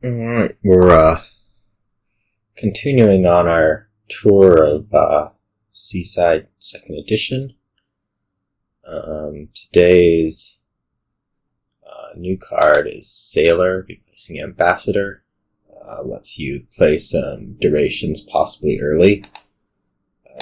Alright, we're continuing on our tour of Seaside 2nd Edition. Today's new card is Sailor, replacing Ambassador. Lets you play some durations possibly early.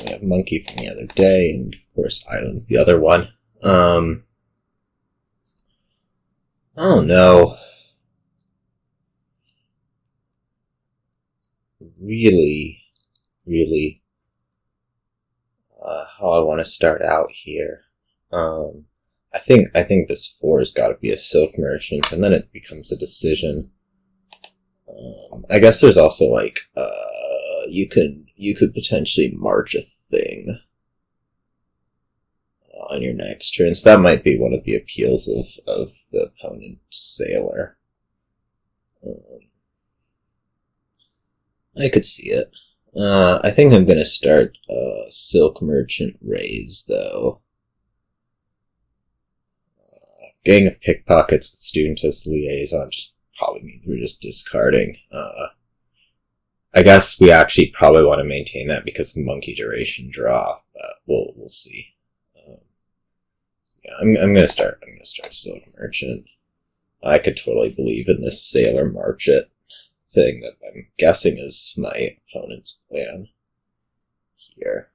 We have Monkey from the other day, and of course Island's the other one. I don't know. Really how I want to start out here. I think this 4's got to be a Silk Merchant, and then it becomes a decision. I guess there's also like you could potentially march a thing on your next turn, so that might be one of the appeals of the opponent's Sailor. I could see it. I think I'm going to start Silk Merchant Raise, though. Gang of Pickpockets with Student as Liaison just probably means we're just discarding. I guess we actually probably want to maintain that because of Monkey Duration Draw, but we'll see. So yeah, I'm going to start Silk Merchant. I could totally believe in this Sailor March It thing that I'm guessing is my opponent's plan here.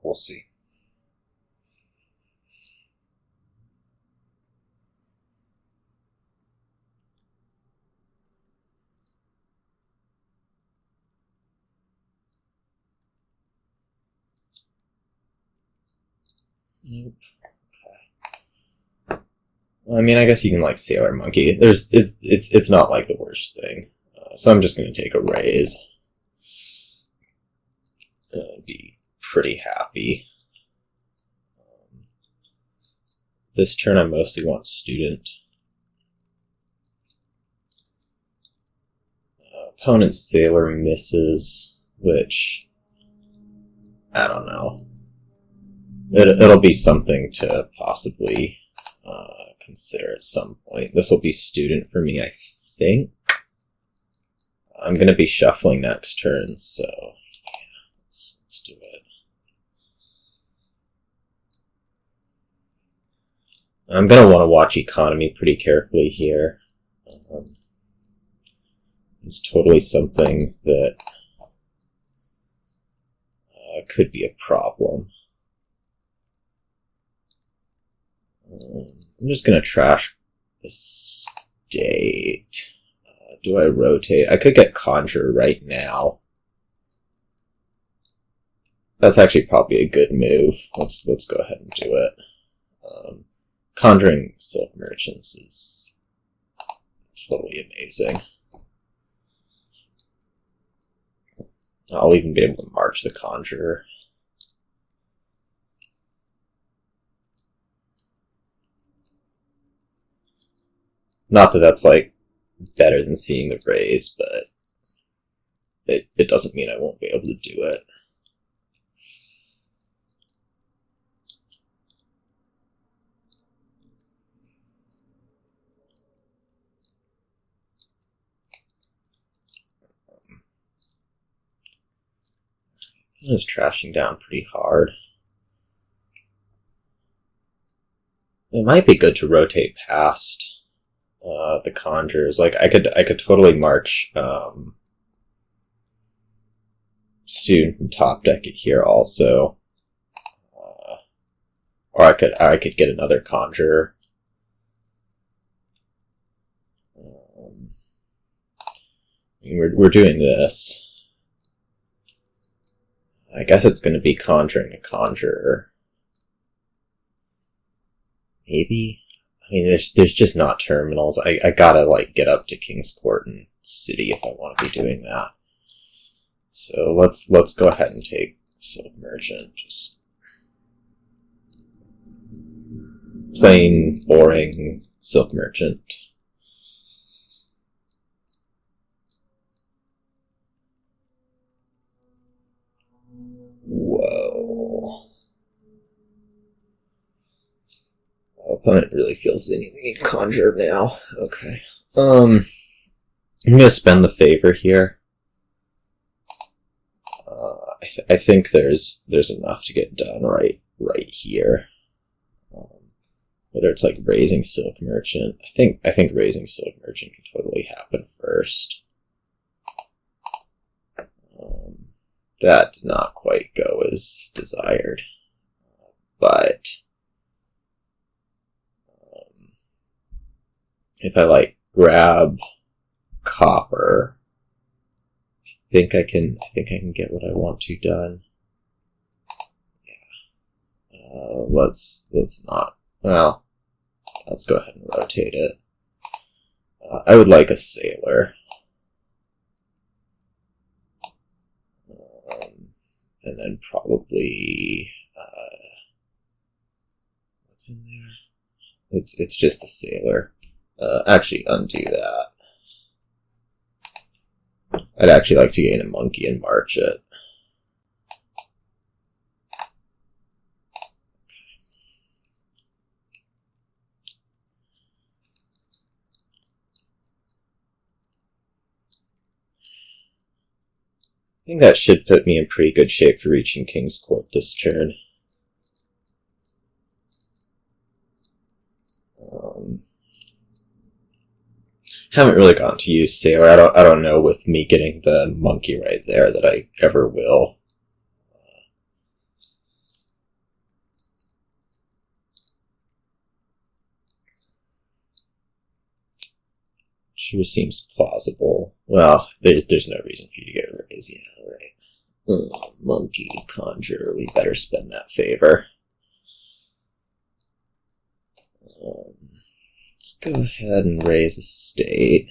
We'll see. Nope. Okay. Well, I mean, I guess you can like Sailor Monkey. It's not like the worst thing. So I'm just gonna take a raise. Be pretty happy. This turn I mostly want Student. Opponent's Sailor misses, which I don't know. It'll be something to possibly consider at some point. This will be Student for me, I think. I'm going to be shuffling next turn, so yeah, let's do it. I'm going to want to watch economy pretty carefully here. It's totally something that could be a problem. I'm just going to trash the state. Do I rotate? I could get Conjure right now. That's actually probably a good move. Let's go ahead and do it. Conjuring Silk Merchants is totally amazing. I'll even be able to march the Conjurer. Not that that's, like, better than seeing the raise, but it doesn't mean I won't be able to do it. It's trashing down pretty hard. It might be good to rotate past the Conjures. Like I could totally march Student and top deck it here also, or I could get another Conjurer. We're doing this. I guess it's going to be conjuring a Conjurer. Maybe? I mean, there's just not terminals. I gotta, like, get up to King's Court and City if I want to be doing that. So let's go ahead and take Silk Merchant. Just plain, boring Silk Merchant. Whoa. opponent really feels they need conjure now. Okay. I'm gonna spend the favor here. I think there's enough to get done right here. Whether it's like raising Silk Merchant, I think raising Silk Merchant can totally happen first. That did not quite go as desired, but if I like grab copper, I think I can get what I want to done. Yeah. Let's not. Well, let's go ahead and rotate it. I would like a sailor. And then probably what's in there? It's just a sailor. Actually, undo that. I'd actually like to gain a monkey and march it. I think that should put me in pretty good shape for reaching King's Court this turn. Haven't really gotten to use Sailor. I don't know with me getting the monkey right there that I ever will. Sure seems plausible. Well, there's no reason for you to get raised. Yeah, right. Monkey, conjure. We better spend that favor. Let's go ahead and raise a state.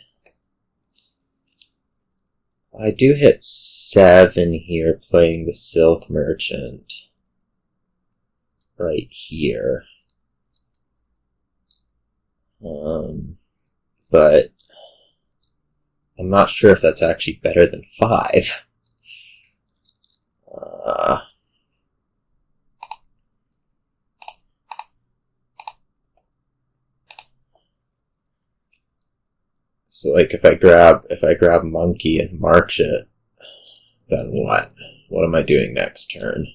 I do hit 7 here, playing the Silk Merchant. Right here. But I'm not sure if that's actually better than 5. So like if I grab monkey and march it, then what? What am I doing next turn?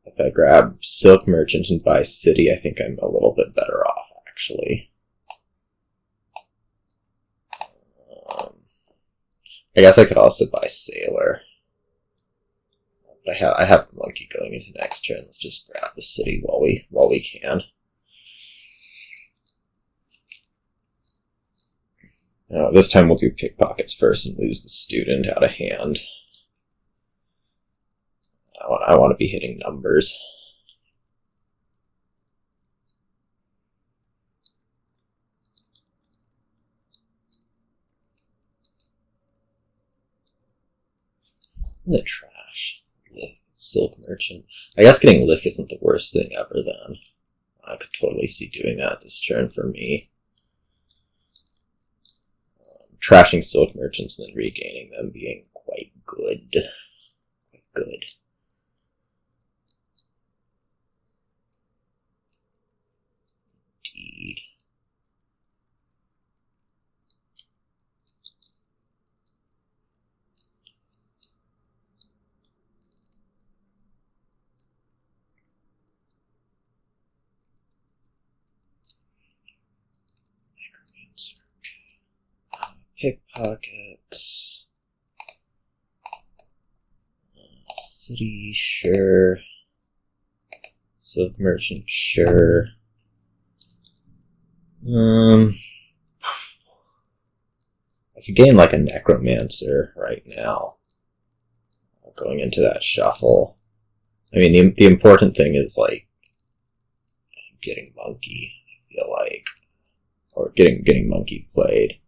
If I grab Silk Merchant and buy City, I think I'm a little bit better off actually. I guess I could also buy Sailor. But I have the monkey going into next turn. Let's just grab the city while we can. This time we'll do pickpockets first and lose the student out of hand. I want to be hitting numbers. The trash. Lick, Silk Merchant. I guess getting Lick isn't the worst thing ever then. I could totally see doing that this turn for me. Trashing Silk Merchants and then regaining them being quite good. Quite good. Indeed. Pickpockets. City, sure. Silk Merchant, sure. I could gain like a Necromancer right now. Going into that shuffle. I mean, the important thing is like getting monkey, I feel like. Or getting monkey played.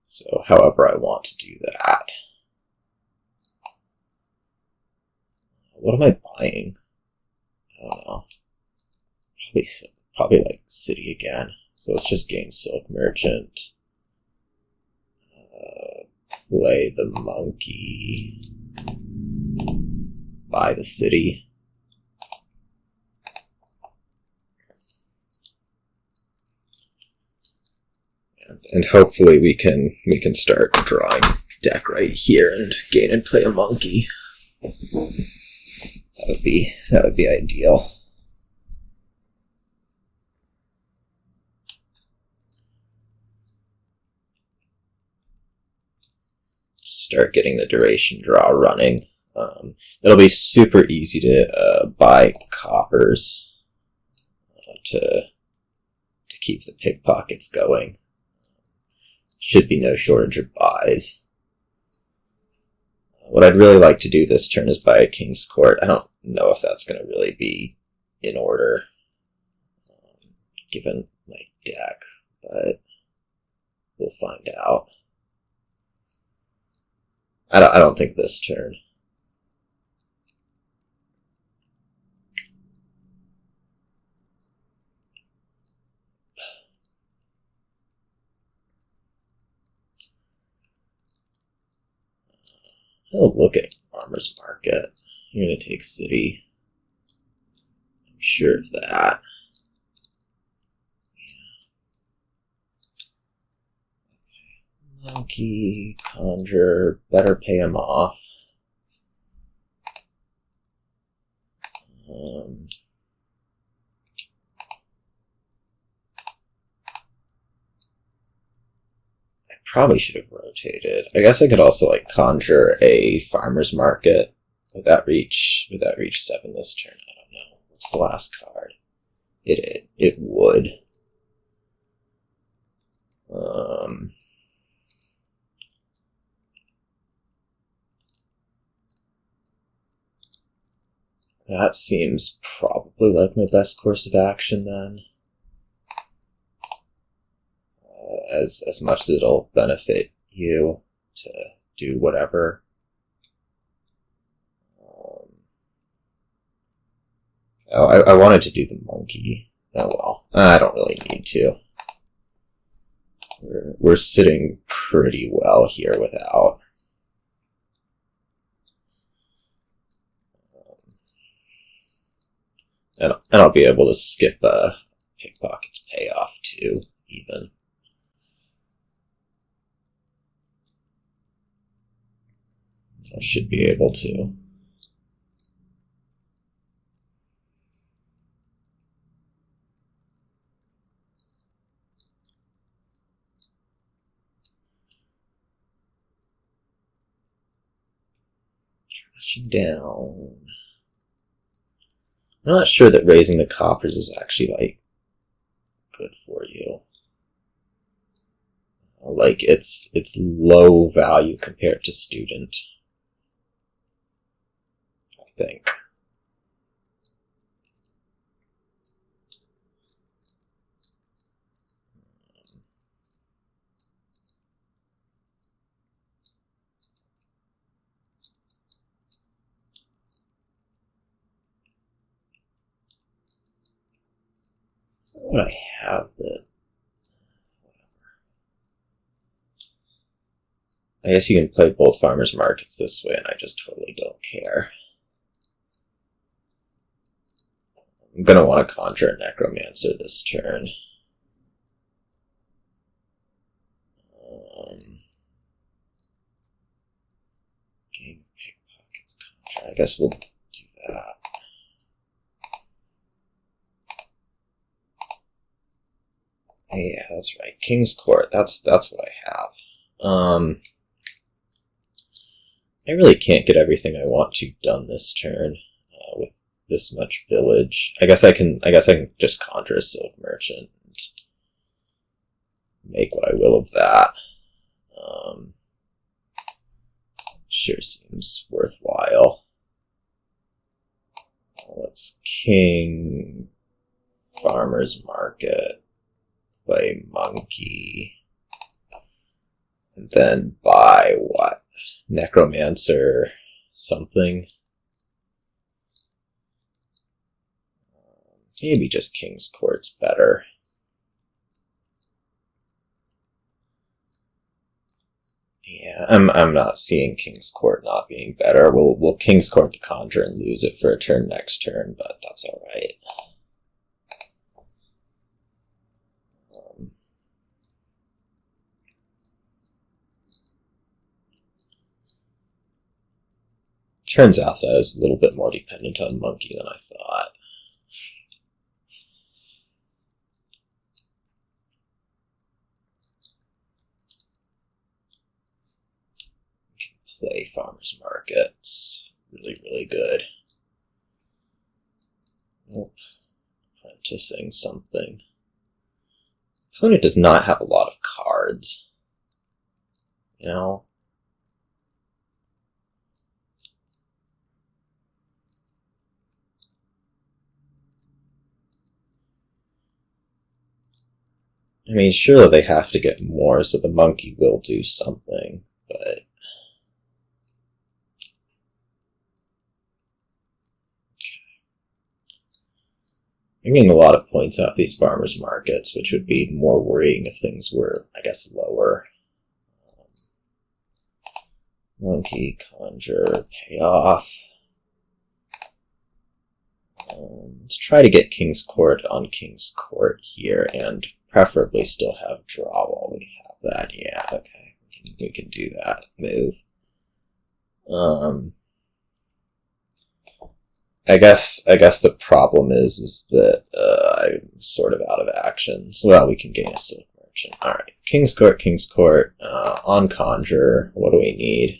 So however I want to do that. What am I buying? I don't know. Probably like City again. So let's just gain Silk Merchant. Play the monkey. Buy the City. And hopefully we can start drawing deck right here and gain and play a monkey. That would be ideal. Start getting the duration draw running. It'll be super easy to buy coppers to keep the pickpockets going. Should be no shortage of buys. What I'd really like to do this turn is buy a King's Court. I don't know if that's going to really be in order, given my deck, but we'll find out. I don't think this turn. I'll look at Farmer's Market. You're going to take City. I'm sure of that. Monkey, Conjure, better pay him off. I probably should have rotated. I guess I could also like conjure a Farmer's Market. Would that reach 7 this turn? I don't know. What's the last card? It would. That seems probably like my best course of action then. As much as it'll benefit you to do whatever. I wanted to do the monkey. Oh well, I don't really need to. We're sitting pretty well here without. And I'll be able to skip Pickpocket's payoff too, even. I should be able to. Trashing down. I'm not sure that raising the coppers is actually, like, good for you. Like, it's low value compared to student, I think. What I have that. I guess you can play both farmers markets this way, and I just totally don't care. I'm gonna want to conjure a necromancer this turn. Game pickpockets conjure. I guess we'll do that. Yeah, that's right. King's Court. That's what I have. I really can't get everything I want to done this turn with this much village. I guess I can just conjure a Silk Merchant and make what I will of that. Sure seems worthwhile. Let's King Farmer's Market. Play monkey, and then buy what? Necromancer something? Maybe just King's Court's better. Yeah, I'm not seeing King's Court not being better. We'll King's Court the Conjure and lose it for a turn next turn, but that's alright. Turns out that I was a little bit more dependent on monkey than I thought. Play farmers markets. Really, really good. Nope. Apprenticing something. Opponent does not have a lot of cards. You know? I mean, surely they have to get more, so the monkey will do something, but... I'm getting a lot of points off these farmers markets, which would be more worrying if things were, I guess, lower. Monkey, conjure, pay off. Let's try to get King's Court on King's Court here, and preferably still have draw while we have that. Yeah, okay, we can do that move. I guess the problem is that I'm sort of out of actions. Well, we can gain a Silk Merchant. Alright, King's Court, on Conjure, what do we need?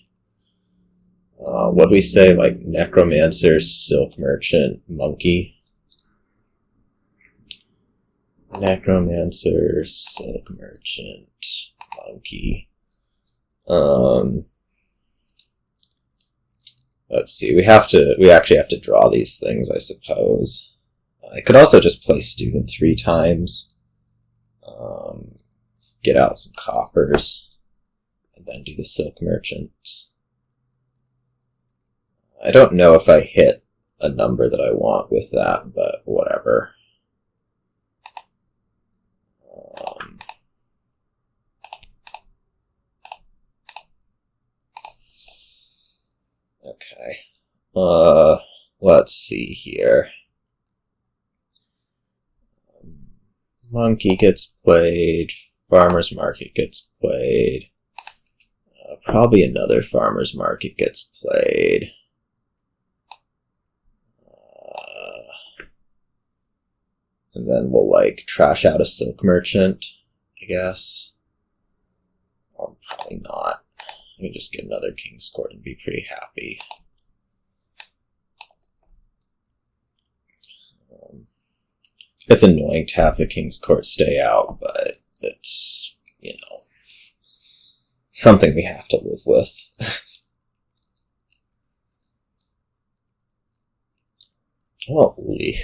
What do we say, like Necromancer, Silk Merchant, Monkey? Necromancer, Silk Merchant, Monkey. Let's see, we actually have to draw these things, I suppose. I could also just play Student 3 times. Get out some coppers. And then do the Silk Merchants. I don't know if I hit a number that I want with that, but whatever. Okay. Let's see here. Monkey gets played. Farmer's Market gets played. Probably another Farmer's Market gets played. And then we'll, like, trash out a Silk Merchant, I guess. Or probably not. We can just get another King's Court and be pretty happy. It's annoying to have the King's Court stay out, but it's, you know, something we have to live with. Oh, lick.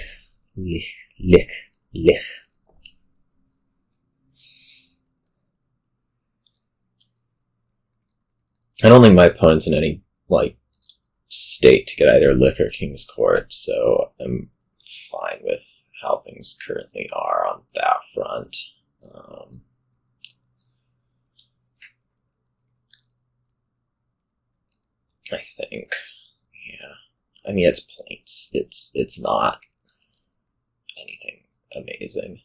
I don't think my opponent's in any, like, state to get either Lick or King's Court, so I'm fine with how things currently are on that front. I think, yeah. I mean, it's points. It's not anything amazing.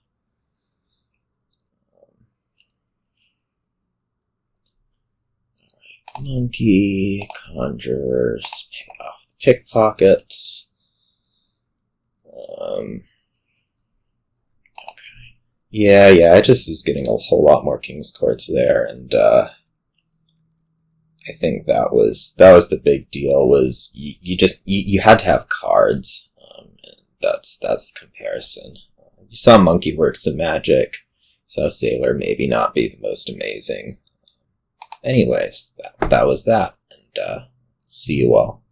Alright, Monkey, Conjures, pay off the pickpockets. Okay. Yeah, it just is getting a whole lot more King's Courts there, and I think that was the big deal, was you had to have cards. And that's the comparison. You saw Monkey work some magic, saw Sailor maybe not be the most amazing. Anyways, that was that, and see you all.